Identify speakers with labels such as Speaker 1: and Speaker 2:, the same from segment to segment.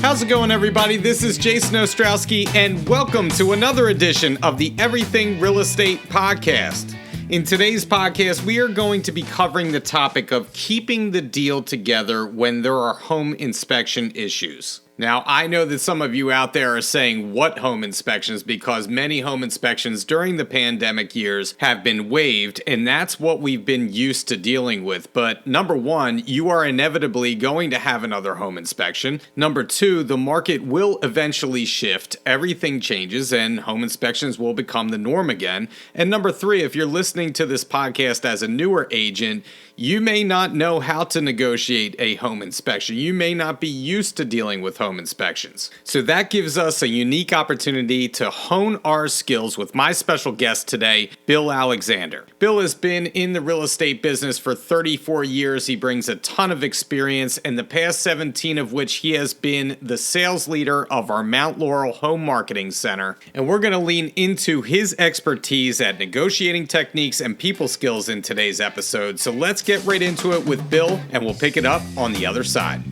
Speaker 1: How's it going, everybody? This is Jason Ostrowski, and welcome to another edition of the Everything Real Estate Podcast. In today's podcast, we are going to be covering the topic of keeping the deal together when there are home inspection issues. Now, I know that some of you out there are saying, what home inspections? Because many home inspections during the pandemic years have been waived, and that's what we've been used to dealing with. But number one, you are inevitably going to have another home inspection. Number two, the market will eventually shift. Everything changes, and home inspections will become the norm again. And number three, if you're listening to this podcast as a newer agent, you may not know how to negotiate a home inspection. You may not be used to dealing with home inspections. So that gives us a unique opportunity to hone our skills with my special guest today, Bill Alexander. Bill has been in the real estate business for 34 years. He brings a ton of experience, and the past 17 of which he has been the sales leader of our Laurel Home Marketing Center. And we're going to lean into his expertise at negotiating techniques and people skills in today's episode. So let's get right into it with Bill, and we'll pick it up on the other side.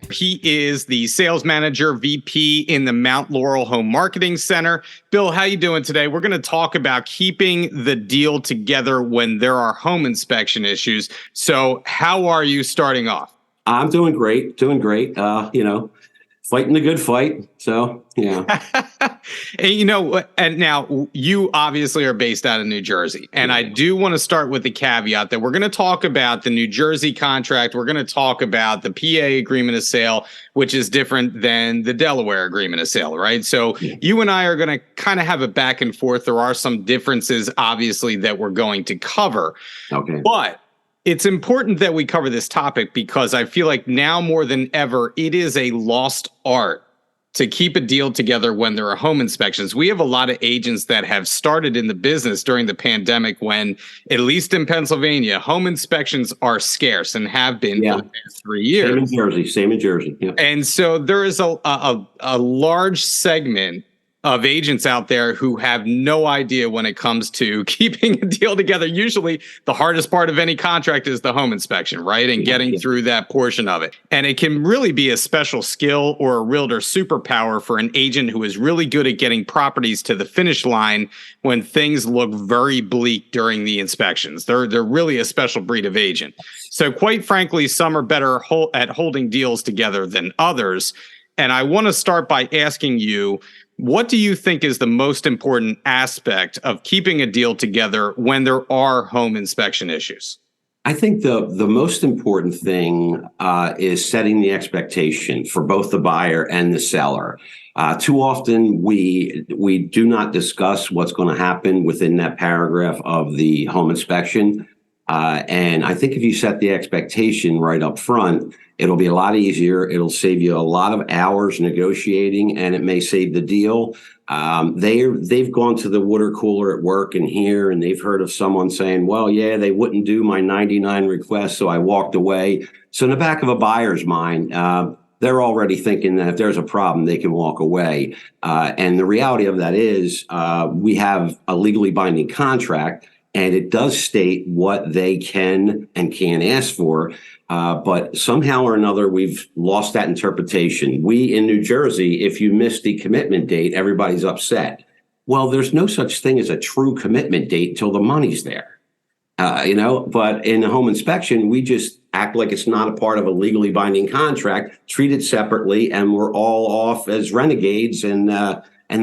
Speaker 1: He is the sales manager, VP in the Laurel Home Marketing Center. Bill, how you doing today? We're going to talk about keeping the deal together when there are home inspection issues. So how are you starting off?
Speaker 2: I'm doing great, fighting the good fight. So, yeah.
Speaker 1: And now you obviously are based out of New Jersey. And I do want to start with the caveat that we're going to talk about the New Jersey contract. We're going to talk about the PA agreement of sale, which is different than the Delaware agreement of sale, right? So you and I are going to kind of have a back and forth. There are some differences, obviously, that we're going to cover.
Speaker 2: Okay.
Speaker 1: But it's important that we cover this topic because I feel like now more than ever, it is a lost art to keep a deal together when there are home inspections. We have a lot of agents that have started in the business during the pandemic when, at least in Pennsylvania, home inspections are scarce and have been for the past 3 years.
Speaker 2: Same in Jersey. Yeah.
Speaker 1: And so there is a large segment of agents out there who have no idea when it comes to keeping a deal together. Usually the hardest part of any contract is the home inspection, right? And getting through that portion of it. And it can really be a special skill or a realtor superpower for an agent who is really good at getting properties to the finish line when things look very bleak during the inspections. They're really a special breed of agent. So quite frankly, some are better at holding deals together than others. And I want to start by asking you, what do you think is the most important aspect of keeping a deal together when there are home inspection issues?
Speaker 2: I think the most important thing is setting the expectation for both the buyer and the seller. Too often we do not discuss what's going to happen within that paragraph of the home inspection. And I think if you set the expectation right up front, it'll be a lot easier. It'll save you a lot of hours negotiating, and it may save the deal. They've gone to the water cooler at work and here, and they've heard of someone saying, well, yeah, they wouldn't do my 99 request, so I walked away. So in the back of a buyer's mind, they're already thinking that if there's a problem, they can walk away. And the reality of that is we have a legally binding contract, and it does state what they can and can't ask for. But somehow or another, we've lost that interpretation. We in New Jersey, if you miss the commitment date, everybody's upset. Well, there's no such thing as a true commitment date until the money's there. But in a home inspection, we just act like it's not a part of a legally binding contract, treat it separately, and we're all off as renegades. And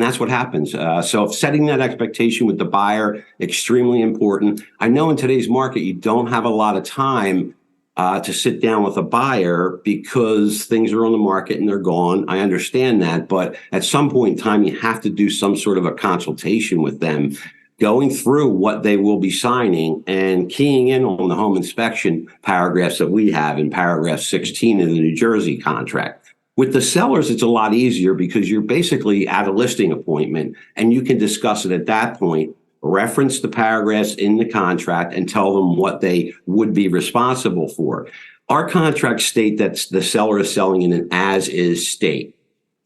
Speaker 2: that's what happens. So setting that expectation with the buyer, extremely important. I know in today's market, you don't have a lot of time to sit down with a buyer because things are on the market and they're gone. I understand that. But at some point in time, you have to do some sort of a consultation with them, going through what they will be signing and keying in on the home inspection paragraphs that we have in paragraph 16 of the New Jersey contract. With the sellers, it's a lot easier because you're basically at a listing appointment and you can discuss it at that point, reference the paragraphs in the contract and tell them what they would be responsible for. Our contracts state that the seller is selling in an as-is state.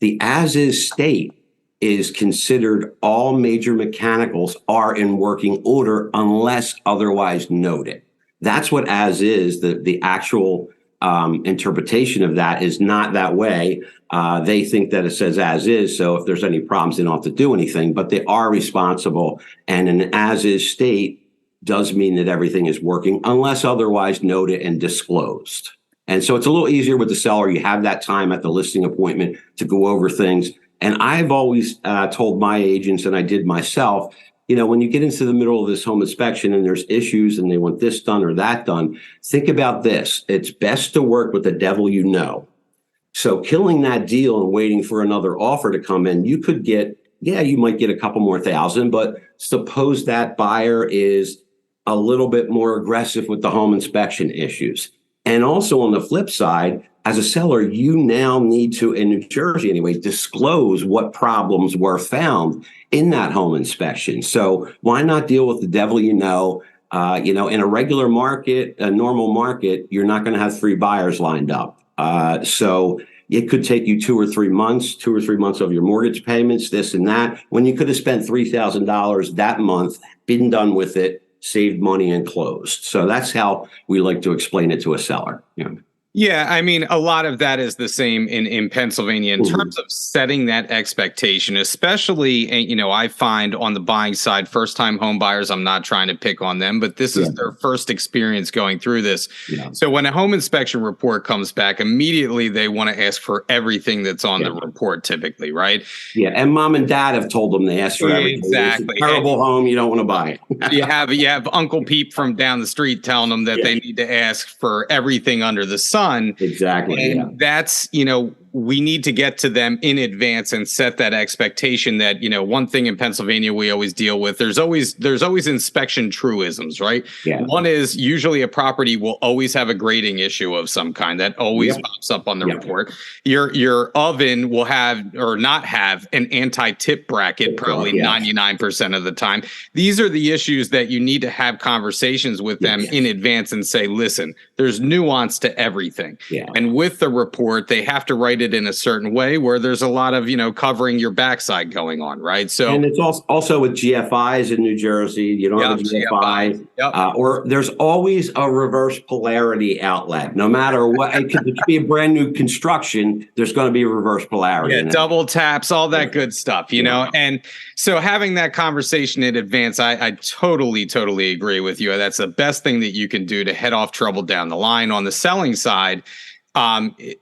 Speaker 2: The as-is state is considered all major mechanicals are in working order unless otherwise noted. That's what as is, the actual interpretation of that is not that way. They think that it says as is, so if there's any problems, they don't have to do anything, but they are responsible. And an as is state does mean that everything is working unless otherwise noted and disclosed. And so it's a little easier with the seller. You have that time at the listing appointment to go over things. And I've always told my agents, and I did myself, when you get into the middle of this home inspection and there's issues and they want this done or that done, think about this. It's best to work with the devil you know. So killing that deal and waiting for another offer to come in, you could get, you might get a couple more thousand, but suppose that buyer is a little bit more aggressive with the home inspection issues. And also on the flip side, as a seller, you now need to, in New Jersey anyway, disclose what problems were found in that home inspection. So why not deal with the devil you know? In a regular market, a normal market, you're not going to have 3 buyers lined up. So it could take you 2 or 3 months of your mortgage payments, this and that, when you could have spent $3,000 that month, been done with it, saved money and closed. So that's how we like to explain it to a seller.
Speaker 1: Yeah, I mean, a lot of that is the same in Pennsylvania in terms of setting that expectation, especially, I find on the buying side, first-time home buyers, I'm not trying to pick on them, but this is their first experience going through this. Yeah. So when a home inspection report comes back, immediately they want to ask for everything that's on the report typically, right?
Speaker 2: Yeah, and mom and dad have told them they ask for everything.
Speaker 1: Exactly.
Speaker 2: It's a terrible home, you don't want to buy it.
Speaker 1: you have Uncle Pete from down the street telling them that they need to ask for everything under the sun.
Speaker 2: Exactly.
Speaker 1: And that's, we need to get to them in advance and set that expectation that, one thing in Pennsylvania we always deal with, there's always inspection truisms, right? Yeah. One is usually a property will always have a grading issue of some kind that always pops up on the report. Your oven will have or not have an anti-tip bracket probably 99% of the time. These are the issues that you need to have conversations with them in advance and say, listen, there's nuance to everything. Yeah. And with the report, they have to write it in a certain way where there's a lot of, covering your backside going on, right? So,
Speaker 2: and it's also with GFIs in New Jersey, you don't have a GFI, or there's always a reverse polarity outlet. No matter what, it could be a brand new construction, there's going to be a reverse polarity.
Speaker 1: Yeah, double taps, all that good stuff, know? And so having that conversation in advance, I totally agree with you. That's the best thing that you can do to head off trouble down the line. On the selling side,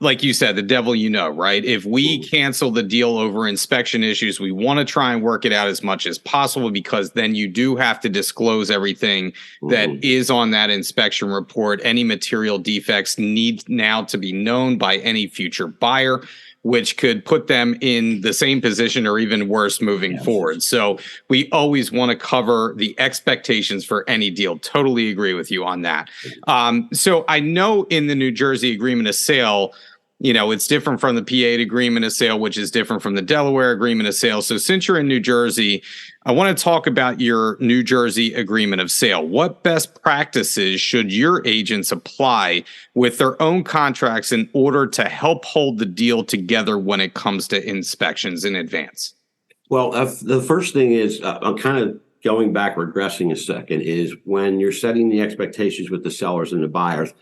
Speaker 1: like you said, the devil right? If we cancel the deal over inspection issues, we want to try and work it out as much as possible, because then you do have to disclose everything that is on that inspection report. Any material defects need now to be known by any future buyer, which could put them in the same position or even worse moving forward. So we always want to cover the expectations for any deal. Totally agree with you on that. So I know in the New Jersey agreement of sale, it's different from the PA agreement of sale, which is different from the Delaware agreement of sale. So since you're in New Jersey, I want to talk about your New Jersey agreement of sale. What best practices should your agents apply with their own contracts in order to help hold the deal together when it comes to inspections in advance?
Speaker 2: Well, the first thing is, I'm kind of going back, regressing a second, is when you're setting the expectations with the sellers and the buyers,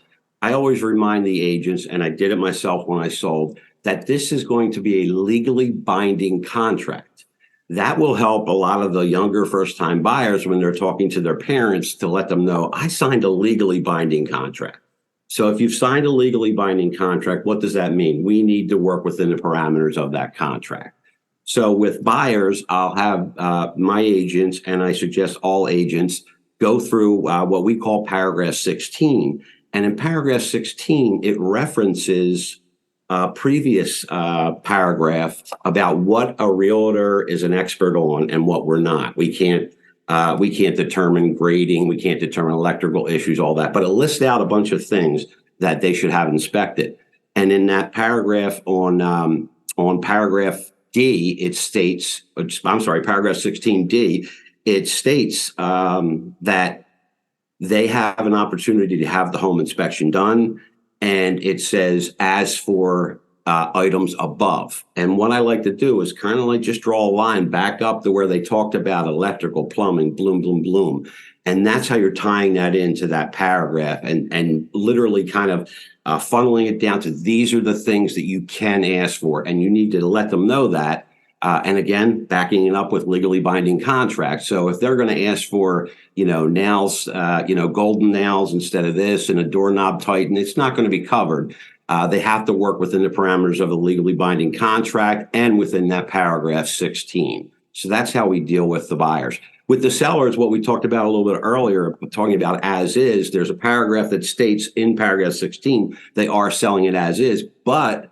Speaker 2: I always remind the agents, and I did it myself when I sold, that this is going to be a legally binding contract. That will help a lot of the younger first-time buyers when they're talking to their parents to let them know, I signed a legally binding contract. So if you've signed a legally binding contract, what does that mean? We need to work within the parameters of that contract. So with buyers, I'll have my agents, and I suggest all agents, go through what we call paragraph 16. And in paragraph 16, it references a previous paragraph about what a realtor is an expert on and what we're not. We can't determine grading, we can't determine electrical issues, all that. But it lists out a bunch of things that they should have inspected. And in that paragraph on paragraph D, it states, paragraph 16D, it states that they have an opportunity to have the home inspection done. And it says, as for items above. And what I like to do is kind of like just draw a line back up to where they talked about electrical, plumbing, bloom, And that's how you're tying that into that paragraph and literally kind of funneling it down to these are the things that you can ask for. And you need to let them know that. And again, backing it up with legally binding contracts. So if they're going to ask for, nails, golden nails instead of this and a doorknob tighten, it's not going to be covered. They have to work within the parameters of a legally binding contract and within that paragraph 16. So that's how we deal with the buyers. With the sellers, what we talked about a little bit earlier, talking about as is, there's a paragraph that states in paragraph 16, they are selling it as is, but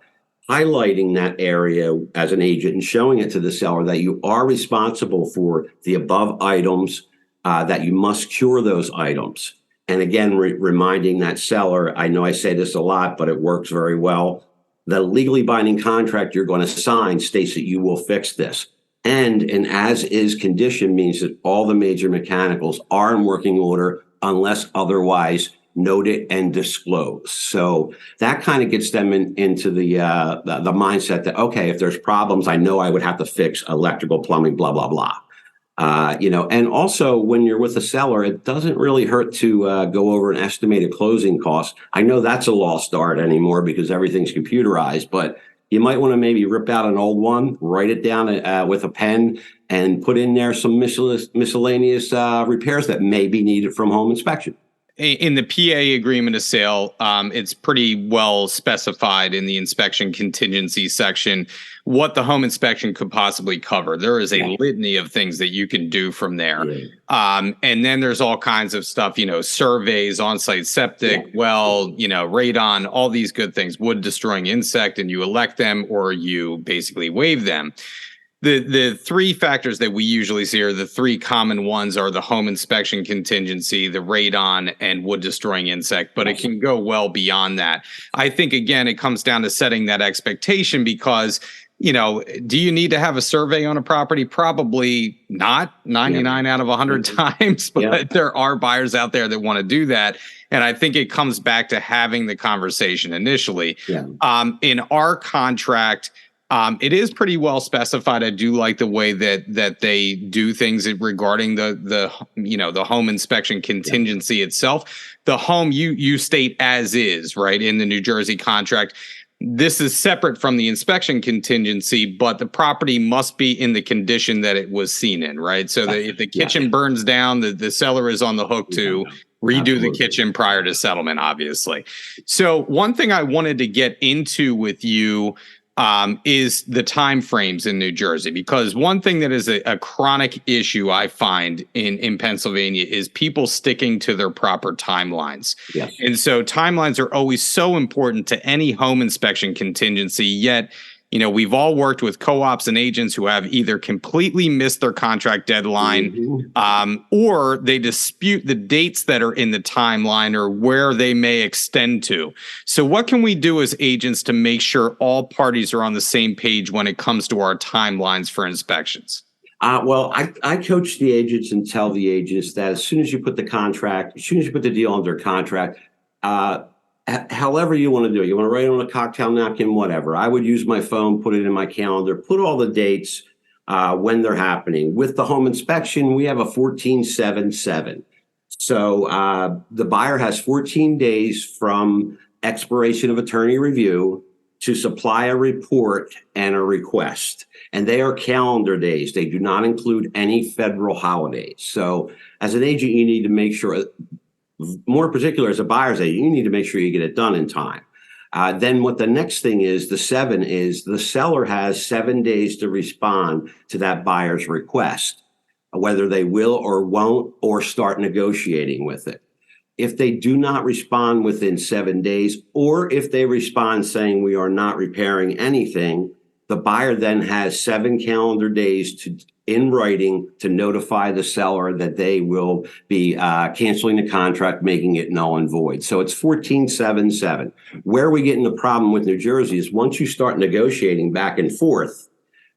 Speaker 2: highlighting that area as an agent and showing it to the seller that you are responsible for the above items, that you must cure those items. And again, reminding that seller, I know I say this a lot, but it works very well. The legally binding contract you're going to sign states that you will fix this. And an as-is condition means that all the major mechanicals are in working order unless otherwise noted and disclosed. So that kind of gets them into the mindset that, okay, if there's problems, I know I would have to fix electrical, plumbing, blah, blah, blah. And also when you're with a seller, it doesn't really hurt to go over an estimated closing cost. I know that's a lost art anymore because everything's computerized, but you might want to maybe rip out an old one, write it down with a pen, and put in there some miscellaneous repairs that may be needed from home inspection.
Speaker 1: In the PA agreement of sale, it's pretty well specified in the inspection contingency section what the home inspection could possibly cover. There is a litany of things that you can do from there. And then there's all kinds of stuff, surveys, on-site septic, radon, all these good things, wood destroying insect, and you elect them or you basically waive them. The three factors that we usually see are the three common ones are the home inspection contingency, the radon, and wood destroying insect, but it can go well beyond that. I think, again, it comes down to setting that expectation because, do you need to have a survey on a property? Probably not 99 out of 100 times, but there are buyers out there that want to do that. And I think it comes back to having the conversation initially. In our contract, it is pretty well specified. I do like the way that they do things regarding the home inspection contingency itself. The home you state as is, right, in the New Jersey contract. This is separate from the inspection contingency, but the property must be in the condition that it was seen in, right? So that if the kitchen burns down, the seller is on the hook to redo the kitchen prior to settlement, obviously. So one thing I wanted to get into with you is the time frames in New Jersey, because one thing that is a chronic issue I find in Pennsylvania is people sticking to their proper timelines. And so timelines are always so important to any home inspection contingency, yet we've all worked with co-ops and agents who have either completely missed their contract deadline or they dispute the dates that are in the timeline or where they may extend to. So what can we do as agents to make sure all parties are on the same page when it comes to our timelines for inspections?
Speaker 2: I coach the agents and tell the agents that as soon as you put the deal under contract, however you want to do it, you want to write it on a cocktail napkin, whatever. I would use my phone, put it in my calendar, put all the dates when they're happening. With the home inspection, we have a 14-7-7. So the buyer has 14 days from expiration of attorney review to supply a report and a request. And they are calendar days. They do not include any federal holidays. So as an agent, you need to make sure, more particular as a buyer's agent, you need to make sure you get it done in time. Then what the next thing is, the 7 is the seller has 7 days to respond to that buyer's request, whether they will or won't, or start negotiating with it. If they do not respond within 7 days, or if they respond saying we are not repairing anything, the buyer then has 7 calendar days in writing to notify the seller that they will be canceling the contract, making it null and void. So it's 14-7-7. Where we get in the problem with New Jersey is once you start negotiating back and forth,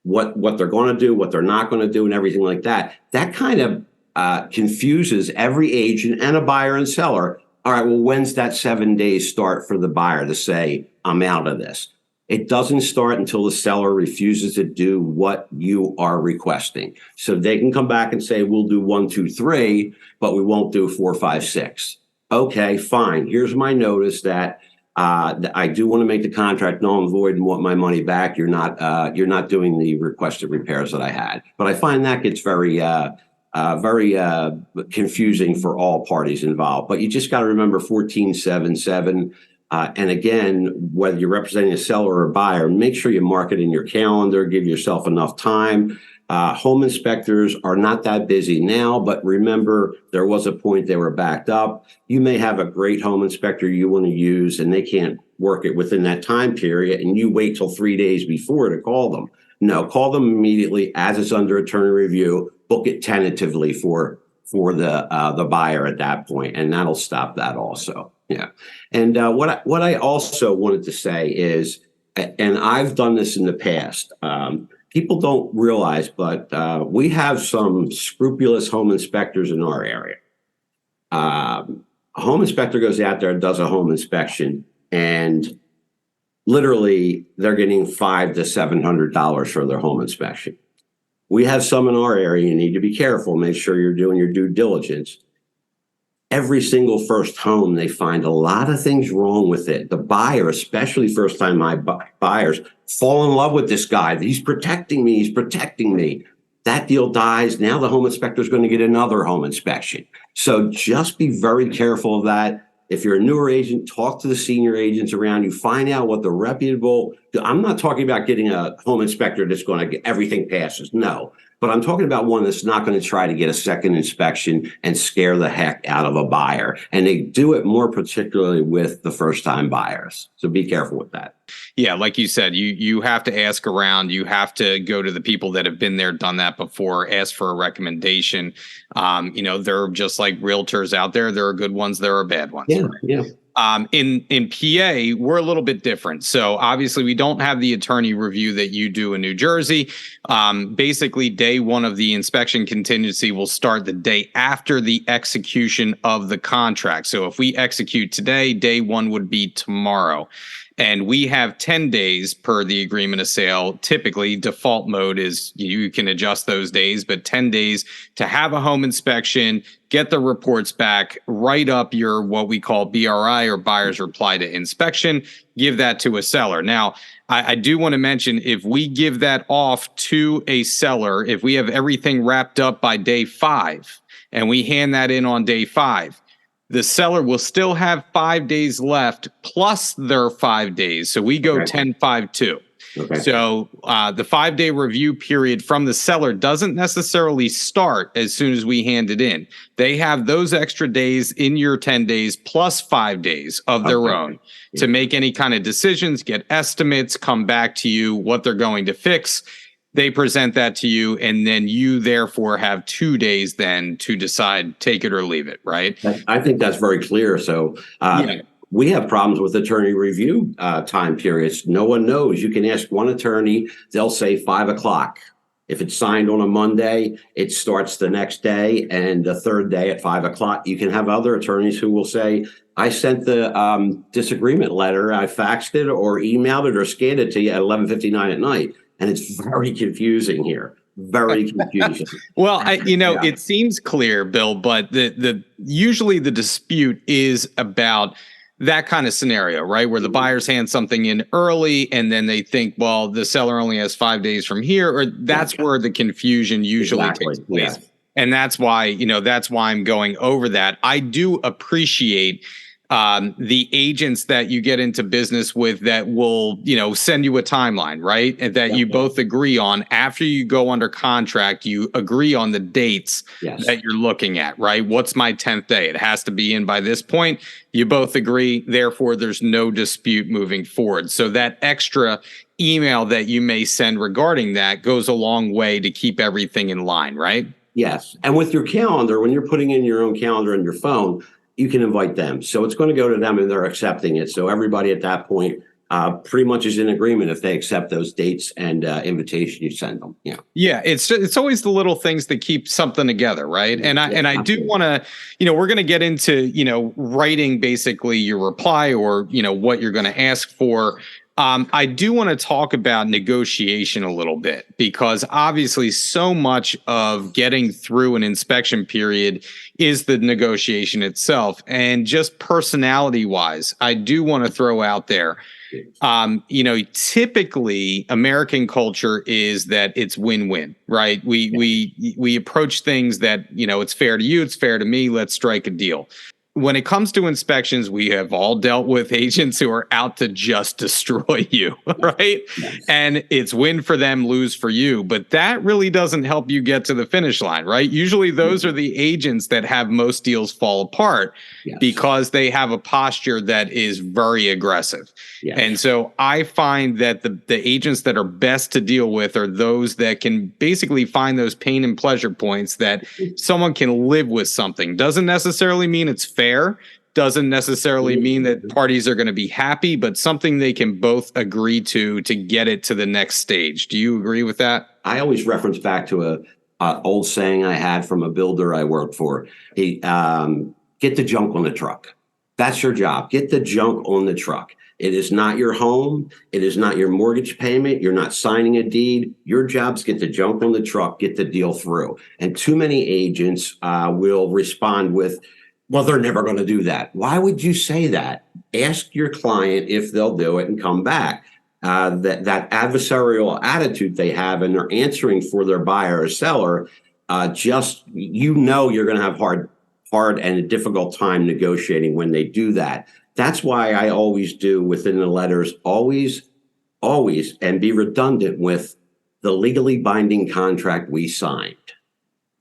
Speaker 2: what they're going to do, what they're not going to do, and everything like that, that kind of confuses every agent and a buyer and seller. All right, well, when's that 7 days start for the buyer to say, I'm out of this? It doesn't start until the seller refuses to do what you are requesting. So they can come back and say, we'll do 1, 2, 3, but we won't do 4, 5, 6. Okay, fine. Here's my notice that I do want to make the contract null and void and want my money back. You're not doing the requested repairs that I had. But I find that gets very confusing for all parties involved. But you just got to remember 1477. And again, whether you're representing a seller or a buyer, make sure you mark it in your calendar, give yourself enough time. Home inspectors are not that busy now, but remember, there was a point they were backed up. You may have a great home inspector you want to use, and they can't work it within that time period, and you wait till 3 days before to call them. No, call them immediately as it's under attorney review. Book it tentatively for the buyer at that point, and that'll stop that also. Yeah. And what I also wanted to say is, and I've done this in the past, people don't realize, but we have some scrupulous home inspectors in our area. A home inspector goes out there and does a home inspection, and literally they're getting $500 to $700 for their home inspection. We have some in our area. You need to be careful. Make sure you're doing your due diligence. Every single first home, they find a lot of things wrong with it. The buyer, especially first-time buyers, fall in love with this guy. He's protecting me. He's protecting me. That deal dies. Now the home inspector is going to get another home inspection. So just be very careful of that. If you're a newer agent, talk to the senior agents around you. Find out what the reputable. I'm not talking about getting a home inspector that's going to get everything passes. No. But I'm talking about one that's not going to try to get a second inspection and scare the heck out of a buyer. And they do it more particularly with the first-time buyers. So be careful with that.
Speaker 1: Yeah, like you said, you have to ask around. You have to go to the people that have been there, done that before, ask for a recommendation. They're just like realtors out there. There are good ones, there are bad ones.
Speaker 2: Yeah, yeah.
Speaker 1: In PA, we're a little bit different. So obviously we don't have the attorney review that you do in New Jersey. Basically, day one of the inspection contingency will start the day after the execution of the contract. So if we execute today, day one would be tomorrow. And we have 10 days per the agreement of sale. Typically, default mode is you can adjust those days, but 10 days to have a home inspection, get the reports back, write up your what we call BRI or buyer's reply to inspection, give that to a seller. Now, I do want to mention, if we give that off to a seller, if we have everything wrapped up by day 5 and we hand that in on day 5, the seller will still have 5 days left plus their 5 days. So we go 10-5-2. Okay. So the 5-day review period from the seller doesn't necessarily start as soon as we hand it in. They have those extra days in your 10 days plus 5 days of their own to make any kind of decisions, get estimates, come back to you, what they're going to fix. They present that to you, and then you therefore have 2 days then to decide, take it or leave it, right?
Speaker 2: I think that's very clear. So we have problems with attorney review time periods. No one knows. You can ask one attorney, they'll say 5 o'clock. If it's signed on a Monday, it starts the next day, and the third day at 5 o'clock. You can have other attorneys who will say, I sent the disagreement letter, I faxed it or emailed it or scanned it to you at 11:59 at night. And it's very confusing here. Very confusing.
Speaker 1: Well, it seems clear, Bill, but the usually the dispute is about that kind of scenario, right? Where the buyers hand something in early and then they think, well, the seller only has 5 days from here, or that's where the confusion usually takes place. Yeah. And that's why I'm going over that. I do appreciate the agents that you get into business with that will, send you a timeline, right? And that you both agree on. After you go under contract, you agree on the dates that you're looking at, right? What's my 10th day? It has to be in by this point. You both agree. Therefore, there's no dispute moving forward. So that extra email that you may send regarding that goes a long way to keep everything in line, right?
Speaker 2: Yes. And with your calendar, when you're putting in your own calendar on your phone, you can invite them. So it's going to go to them and they're accepting it. So everybody at that point pretty much is in agreement if they accept those dates and invitation you send them. Yeah. Yeah.
Speaker 1: It's always the little things that keep something together. Right. And I do want to, we're going to get into, writing basically your reply or, what you're going to ask for. I do want to talk about negotiation a little bit, because obviously so much of getting through an inspection period is the negotiation itself. And just personality wise, I do want to throw out there, typically American culture is that it's win-win, right? We approach things that, it's fair to you, it's fair to me, let's strike a deal. When it comes to inspections, we have all dealt with agents who are out to just destroy you, right?
Speaker 2: Yes.
Speaker 1: And it's win for them, lose for you. But that really doesn't help you get to the finish line, right? Usually those are the agents that have most deals fall apart because they have a posture that is very aggressive. Yes. And so I find that the agents that are best to deal with are those that can basically find those pain and pleasure points that someone can live with something. Doesn't necessarily mean it's fair, doesn't necessarily mean that parties are going to be happy, but something they can both agree to get it to the next stage. Do you agree with that?
Speaker 2: I always reference back to a old saying I had from a builder I worked for. He, get the junk on the truck. That's your job. Get the junk on the truck. It is not your home. It is not your mortgage payment. You're not signing a deed. Your job's get the junk on the truck, get the deal through. And too many agents will respond with, well, they're never going to do that. Why would you say that? Ask your client if they'll do it and come back. That adversarial attitude they have, and they're answering for their buyer or seller, you're going to have hard and a difficult time negotiating when they do that. That's why I always do within the letters, always, and be redundant with the legally binding contract we signed.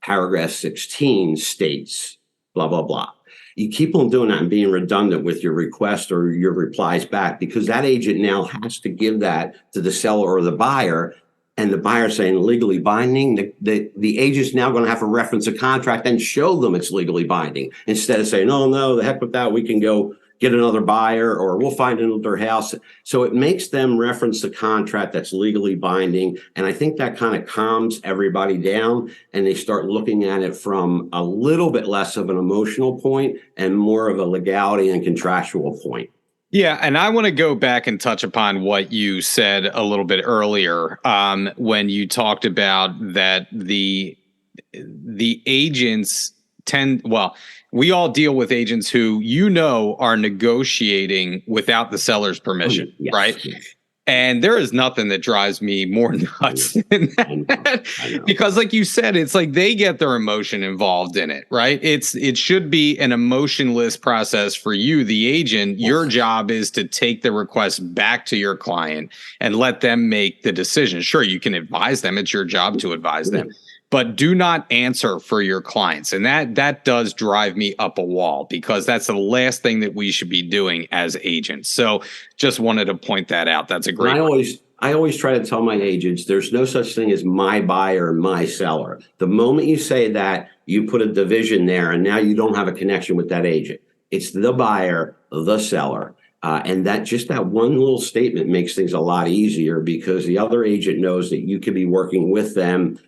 Speaker 2: Paragraph 16 states, blah, blah, blah. You keep on doing that and being redundant with your request or your replies back, because that agent now has to give that to the seller or the buyer. And the buyer saying legally binding, the agent's now going to have to reference a contract and show them it's legally binding, instead of saying, oh, no, the heck with that. We can go get another buyer, or we'll find another house. So it makes them reference the contract that's legally binding. And I think that kind of calms everybody down, and they start looking at it from a little bit less of an emotional point and more of a legality and contractual point.
Speaker 1: Yeah, and I want to go back and touch upon what you said a little bit earlier when you talked about that the agents we all deal with agents who are negotiating without the seller's permission, right? Yes. And there is nothing that drives me more nuts than that. I know. Because like you said, it's like they get their emotion involved in it, right? It should be an emotionless process for you, the agent. Yes. Your job is to take the request back to your client and let them make the decision. Sure, you can advise them. It's your job to advise them. But do not answer for your clients. And that does drive me up a wall, because that's the last thing that we should be doing as agents. So just wanted to point that out. That's a great point.
Speaker 2: I always try to tell my agents, there's no such thing as my buyer and my seller. The moment you say that, you put a division there, and now you don't have a connection with that agent. It's the buyer, the seller. And that one little statement makes things a lot easier, because the other agent knows that you could be working with them.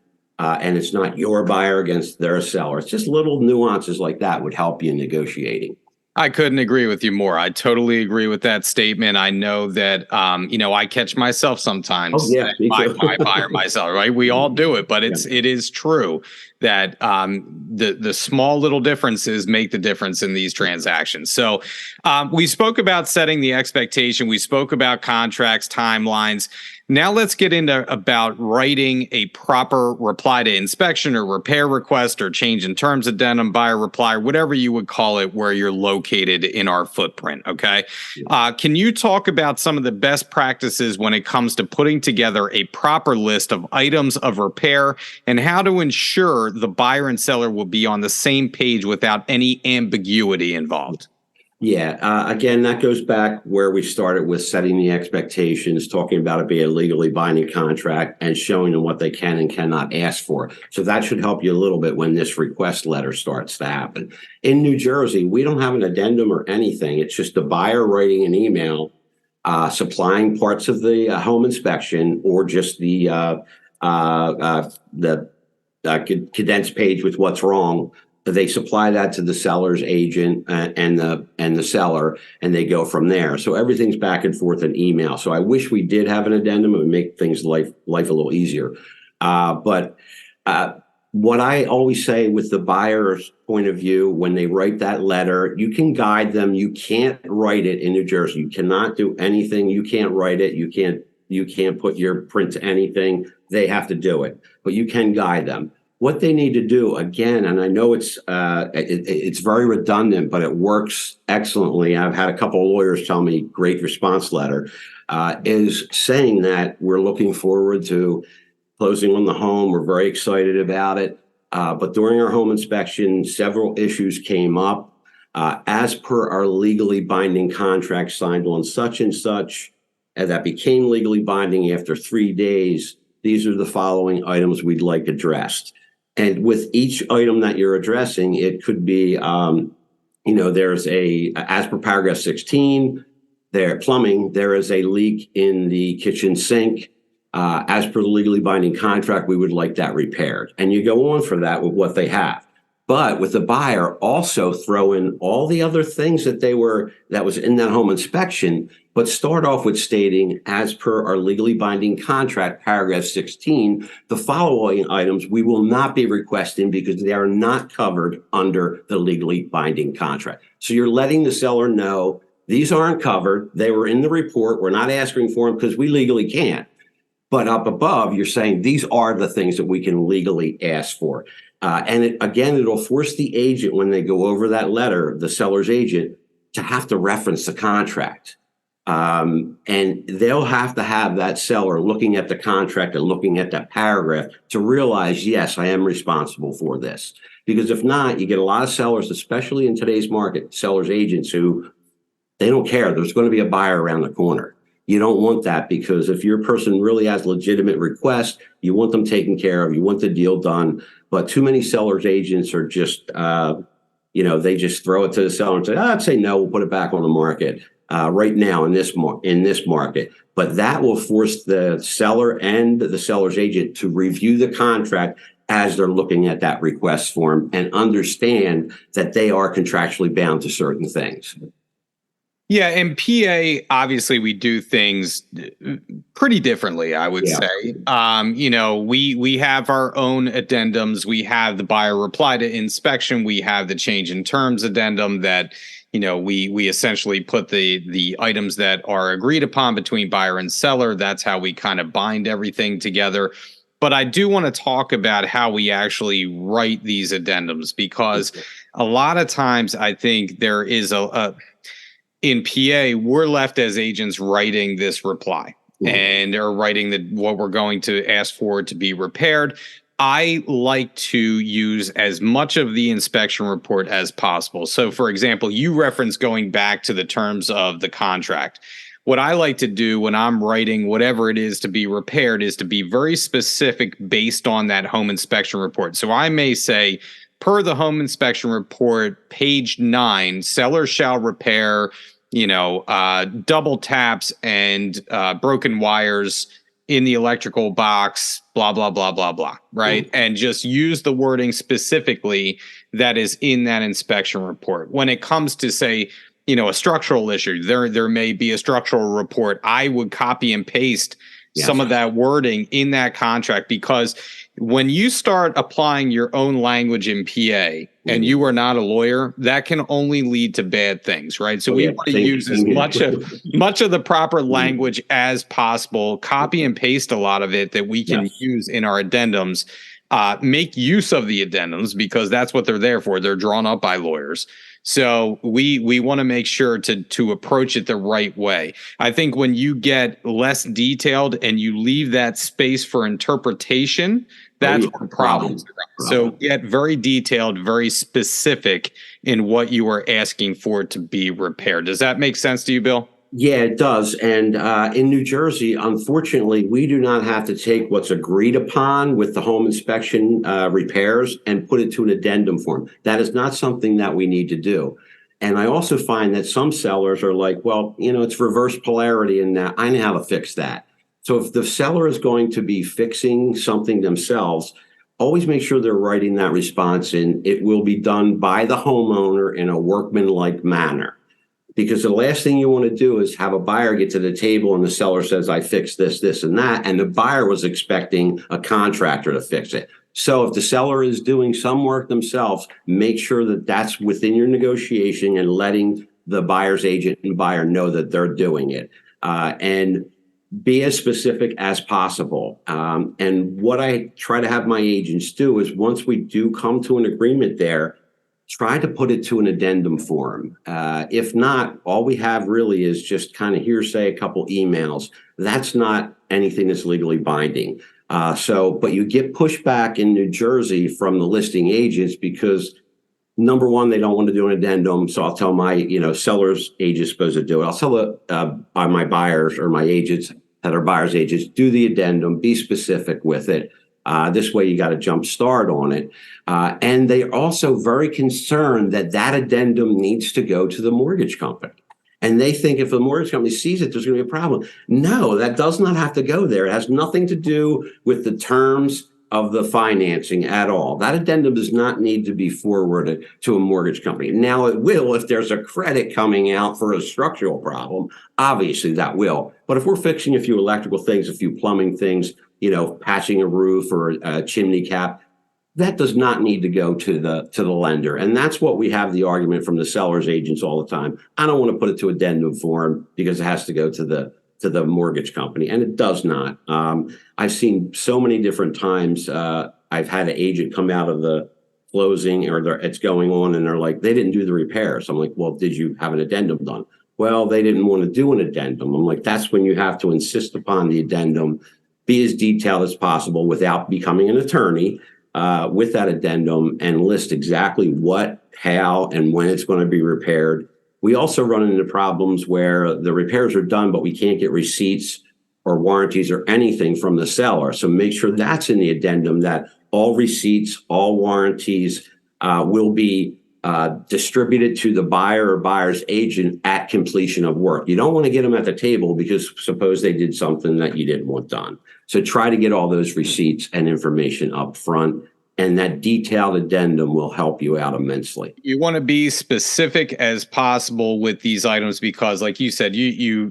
Speaker 2: And it's not your buyer against their seller. It's just little nuances like that would help you in negotiating.
Speaker 1: I couldn't agree with you more. I totally agree with that statement. I know that, I catch myself sometimes.
Speaker 2: Oh, yeah,
Speaker 1: my buyer, myself, right? We all do it, but it is true that the small little differences make the difference in these transactions. So we spoke about setting the expectation. We spoke about contracts, timelines. Now let's get into about writing a proper reply to inspection or repair request or change in terms addendum, buyer reply, whatever you would call it, where you're located in our footprint. Okay. Can you talk about some of the best practices when it comes to putting together a proper list of items of repair, and how to ensure the buyer and seller will be on the same page without any ambiguity involved?
Speaker 2: Yeah. Again, that goes back where we started with setting the expectations, talking about it being a legally binding contract, and showing them what they can and cannot ask for. So that should help you a little bit when this request letter starts to happen. In New Jersey, we don't have an addendum or anything. It's just the buyer writing an email, supplying parts of the home inspection, or just the condensed page with what's wrong, they supply that to the seller's agent and the seller, and they go from there. So everything's back and forth in email. So I wish we did have an addendum. It would make things life a little easier. But what I always say with the buyer's point of view, when they write that letter, you can guide them. You can't write it in New Jersey. You cannot do anything. You can't write it. You can't put your print to anything. They have to do it, but you can guide them. What they need to do, again, and I know it's very redundant, but it works excellently. I've had a couple of lawyers tell me great response letter, is saying that we're looking forward to closing on the home. We're very excited about it. But during our home inspection, several issues came up. As per our legally binding contract signed on such and such, and that became legally binding after 3 days, these are the following items we'd like addressed. And with each item that you're addressing, it could be, there's as per paragraph 16, plumbing, there is a leak in the kitchen sink. As per the legally binding contract, we would like that repaired. And you go on for that with what they have. But with the buyer, also throw in all the other things that was in that home inspection, but start off with stating, as per our legally binding contract, paragraph 16, the following items we will not be requesting because they are not covered under the legally binding contract. So you're letting the seller know these aren't covered. They were in the report. We're not asking for them because we legally can't. But up above, you're saying these are the things that we can legally ask for. And it'll force the agent, when they go over that letter, the seller's agent, to have to reference the contract. And they'll have to have that seller looking at the contract and looking at that paragraph to realize, yes, I am responsible for this. Because if not, you get a lot of sellers, especially in today's market, sellers agents who they don't care. There's going to be a buyer around the corner. You don't want that, because if your person really has legitimate requests, you want them taken care of. You want the deal done. But too many sellers agents are just, they just throw it to the seller and say, I'd say no, we'll put it back on the market right now in this market. But that will force the seller and the seller's agent to review the contract as they're looking at that request form and understand that they are contractually bound to certain things.
Speaker 1: Yeah, in PA, obviously, we do things pretty differently, I would say. We have our own addendums. We have the buyer reply to inspection. We have the change in terms addendum that, we essentially put the items that are agreed upon between buyer and seller. That's how we kind of bind everything together. But I do want to talk about how we actually write these addendums, because a lot of times I think there is in PA, we're left as agents writing this reply and are writing what we're going to ask for to be repaired. I like to use as much of the inspection report as possible. So, for example, you referenced going back to the terms of the contract. What I like to do when I'm writing whatever it is to be repaired is to be very specific based on that home inspection report. So I may say, per the home inspection report, page 9, seller shall repair, double taps and broken wires in the electrical box, blah, blah, blah, blah, blah, right? And just use the wording specifically that is in that inspection report. When it comes to, say, a structural issue, there may be a structural report. I would copy and paste some of that wording in that contract, because when you start applying your own language in PA and you are not a lawyer, that can only lead to bad things, right? So we want to use as much of the proper language as possible, copy and paste a lot of it that we can use in our addendums, make use of the addendums, because that's what they're there for. They're drawn up by lawyers. So we want to make sure to approach it the right way. I think when you get less detailed and you leave that space for interpretation, that's where problems are. So get very detailed, very specific in what you are asking for to be repaired. Does that make sense to you, Bill?
Speaker 2: Yeah, it does. And in New Jersey, unfortunately, we do not have to take what's agreed upon with the home inspection repairs and put it to an addendum form. That is not something that we need to do. And I also find that some sellers are like, well, it's reverse polarity, and I know how to fix that. So if the seller is going to be fixing something themselves, always make sure they're writing that response in. It will be done by the homeowner in a workmanlike manner. Because the last thing you want to do is have a buyer get to the table and the seller says, I fixed this, this, and that. And the buyer was expecting a contractor to fix it. So if the seller is doing some work themselves, make sure that that's within your negotiation and letting the buyer's agent and buyer know that they're doing it. And be as specific as possible. And what I try to have my agents do is once we do come to an agreement there, try to put it to an addendum form. If not, all we have really is just kind of hearsay, a couple emails. That's not anything that's legally binding. But you get pushback in New Jersey from the listing agents because number one, they don't want to do an addendum. So I'll tell my, seller's agent supposed to do it. I'll tell my buyers or my agents that are buyers agents, do the addendum, be specific with it. This way you got a jump start on it. And they're also very concerned that addendum needs to go to the mortgage company. And they think if the mortgage company sees it, there's going to be a problem. No, that does not have to go there. It has nothing to do with the terms of the financing at all. That addendum does not need to be forwarded to a mortgage company. Now it will if there's a credit coming out for a structural problem. Obviously that will. But if we're fixing a few electrical things, a few plumbing things, patching a roof or a chimney cap, that does not need to go to the lender. And that's what we have the argument from the seller's agents all the time. I don't want to put it to addendum form because it has to go to the mortgage company, and it does not. I've seen so many different times. I've had an agent come out of the closing or it's going on and they're like, they didn't do the repairs. I'm like, well, did you have an addendum done? Well, they didn't want to do an addendum. I'm like, that's when you have to insist upon the addendum, be as detailed as possible without becoming an attorney with that addendum, and list exactly what, how, and when it's going to be repaired. We also run into problems where the repairs are done, but we can't get receipts or warranties or anything from the seller. So make sure that's in the addendum, that all receipts, all warranties will be distributed to the buyer or buyer's agent at completion of work. You don't want to get them at the table because suppose they did something that you didn't want done. So try to get all those receipts and information up front. And that detailed addendum will help you out immensely.
Speaker 1: You want to be specific as possible with these items because, like you said, you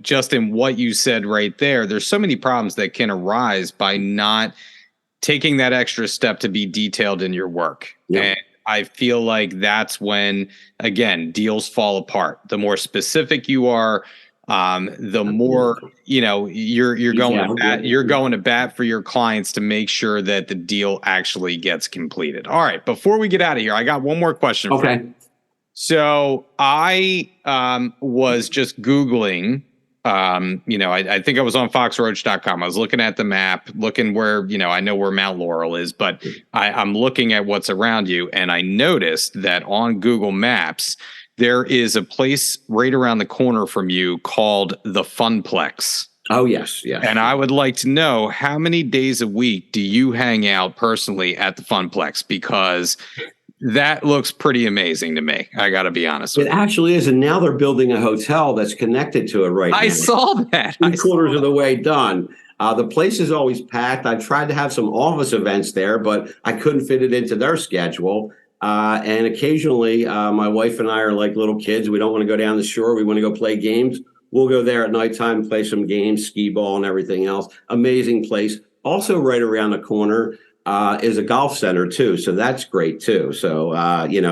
Speaker 1: just in what you said right there, there's so many problems that can arise by not taking that extra step to be detailed in your work. Yep. And I feel like that's when, again, deals fall apart. The more specific you are, the more you're going to bat. You're going to bat for your clients to make sure that the deal actually gets completed. All right, before we get out of here, I got one more question.
Speaker 2: Okay.
Speaker 1: For you. So I was just Googling. I think I was on foxroach.com. I was looking at the map, looking where I know where Mount Laurel is, but I'm looking at what's around you, and I noticed that on Google Maps there is a place right around the corner from you called the Funplex.
Speaker 2: Oh, yes, yes.
Speaker 1: And I would like to know, how many days a week do you hang out personally at the Funplex? Because that looks pretty amazing to me. I got to be honest with you.
Speaker 2: It actually is. And now they're building a hotel that's connected to it right now.
Speaker 1: I saw that.
Speaker 2: 3/4 of the way done. The place is always packed. I tried to have some office events there, but I couldn't fit it into their schedule. And occasionally, my wife and I are like little kids. We don't want to go down the shore. We want to go play games. We'll go there at nighttime, play some games, skee ball and everything else. Amazing place. Also right around the corner is a golf center too. So that's great too. So,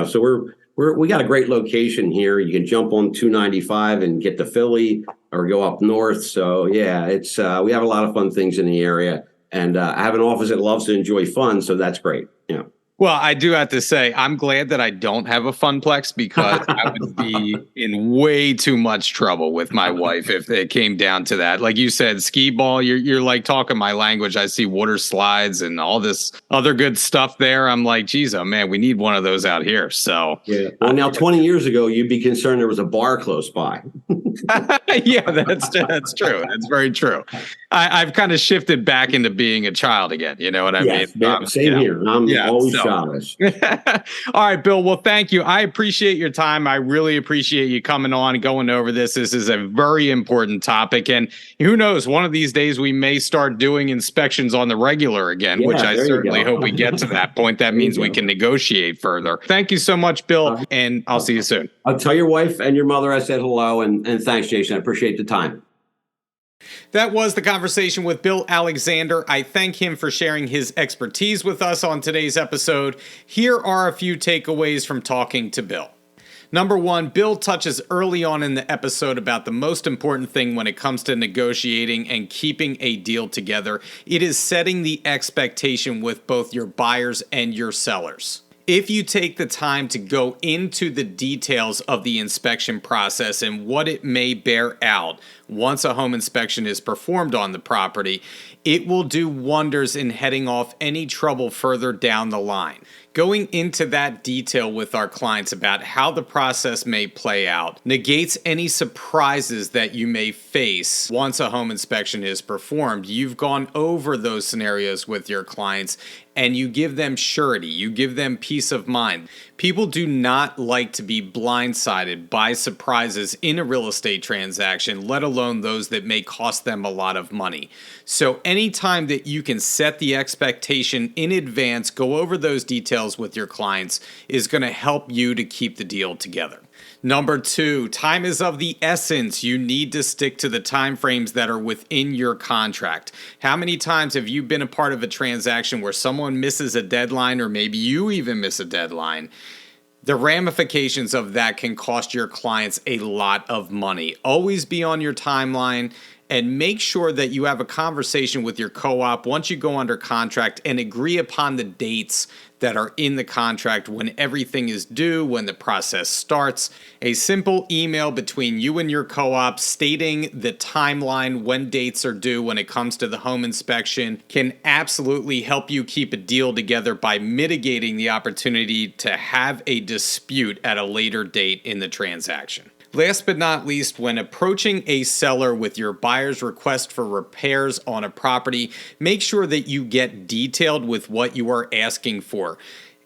Speaker 2: so we got a great location here. You can jump on 295 and get to Philly or go up north. So yeah, it's, we have a lot of fun things in the area, and I have an office that loves to enjoy fun. So that's great. Yeah.
Speaker 1: Well, I do have to say, I'm glad that I don't have a Funplex because I would be in way too much trouble with my wife if it came down to that. Like you said, skee ball, you're like talking my language. I see water slides and all this other good stuff there. I'm like, geez, oh man, we need one of those out here. So
Speaker 2: yeah. Well, now 20 years ago, you'd be concerned there was a bar close by.
Speaker 1: Yeah, that's true. That's very true. I've kind of shifted back into being a child again. You know what I mean?
Speaker 2: Same here. I'm always
Speaker 1: so.
Speaker 2: childish.
Speaker 1: All right, Bill. Well, thank you. I appreciate your time. I really appreciate you coming on and going over this. This is a very important topic. And who knows, one of these days we may start doing inspections on the regular again, which I certainly hope we get to that point. That means we can negotiate further. Thank you so much, Bill. And I'll see you soon.
Speaker 2: I'll tell your wife and your mother I said hello. And thanks, Jason. I appreciate the time.
Speaker 1: That was the conversation with Bill Alexander. I thank him for sharing his expertise with us on today's episode. Here are a few takeaways from talking to Bill. Number one, Bill touches early on in the episode about the most important thing when it comes to negotiating and keeping a deal together. It is setting the expectation with both your buyers and your sellers. If you take the time to go into the details of the inspection process and what it may bear out once a home inspection is performed on the property, it will do wonders in heading off any trouble further down the line. Going into that detail with our clients about how the process may play out negates any surprises that you may face once a home inspection is performed. You've gone over those scenarios with your clients and you give them surety, you give them peace of mind. People do not like to be blindsided by surprises in a real estate transaction, let alone those that may cost them a lot of money. So anytime that you can set the expectation in advance, go over those details with your clients, is going to help you to keep the deal together. Number two, time is of the essence. You need to stick to the time frames that are within your contract. How many times have you been a part of a transaction where someone misses a deadline, or maybe you even miss a deadline? The ramifications of that can cost your clients a lot of money. Always be on your timeline and make sure that you have a conversation with your co-op once you go under contract and agree upon the dates that are in the contract when everything is due, when the process starts. A simple email between you and your co-op stating the timeline when dates are due when it comes to the home inspection can absolutely help you keep a deal together by mitigating the opportunity to have a dispute at a later date in the transaction. Last but not least, when approaching a seller with your buyer's request for repairs on a property, make sure that you get detailed with what you are asking for.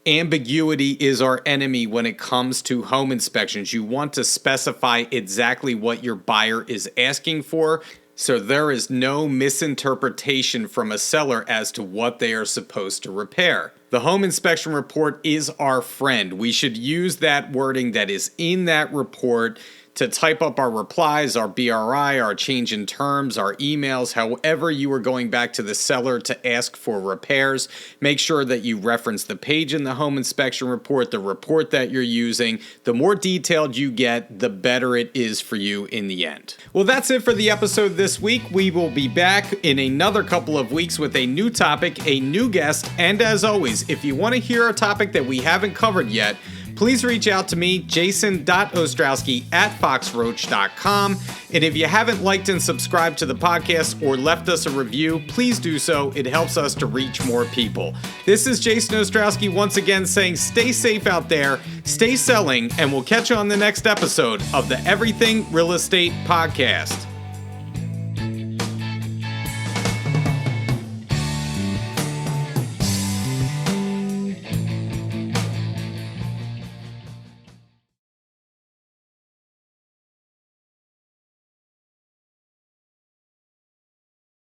Speaker 1: Ambiguity is our enemy when it comes to home inspections. You want to specify exactly what your buyer is asking for, so there is no misinterpretation from a seller as to what they are supposed to repair. The home inspection report is our friend. We should use that wording that is in that report to type up our replies, our BRI, our change in terms, our emails, however you are going back to the seller to ask for repairs. Make sure that you reference the page in the home inspection report, the report that you're using. The more detailed you get, the better it is for you in the end. Well, that's it for the episode this week. We will be back in another couple of weeks with a new topic, a new guest, and as always, if you want to hear a topic that we haven't covered yet, please reach out to me, jason.ostrowski@foxroach.com. And if you haven't liked and subscribed to the podcast or left us a review, please do so. It helps us to reach more people. This is Jason Ostrowski once again saying stay safe out there, stay selling, and we'll catch you on the next episode of the Everything Real Estate Podcast.